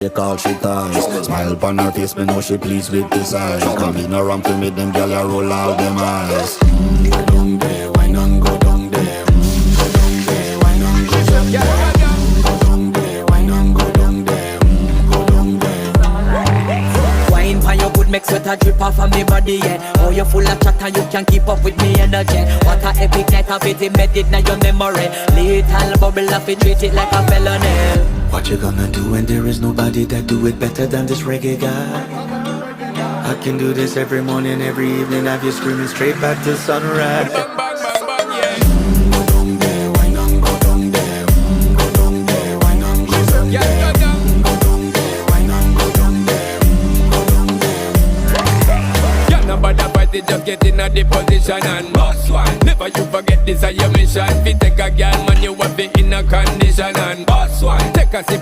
They call she ties. Smile upon her face, me know she pleased with this eyes. Come in around to me, them gyal a roll out them eyes. Go down there, why not go down there? Go down there, why not go down there? Go down there, why not go down there? Go down there. Wine for your good, make sweat a drip off of me body, yeah. Oh, you full of chatter, you can't keep up with me energy. What a epic night of it, embedded in your memory. Little bubble of it, treat it like a felony. What you gonna do when there is nobody that do it better than this reggae guy? I can do this every morning, every evening, have you screaming straight back to sunrise. Go down there, why not go down there? Go down there, why not go down there? Go down there, why not go down there? Go down there. Can't nobody fight it, just get in a the position and boss one. Never you forget this is your mission. If you take a girl, man, you have it in a condition and boss one. Take a sip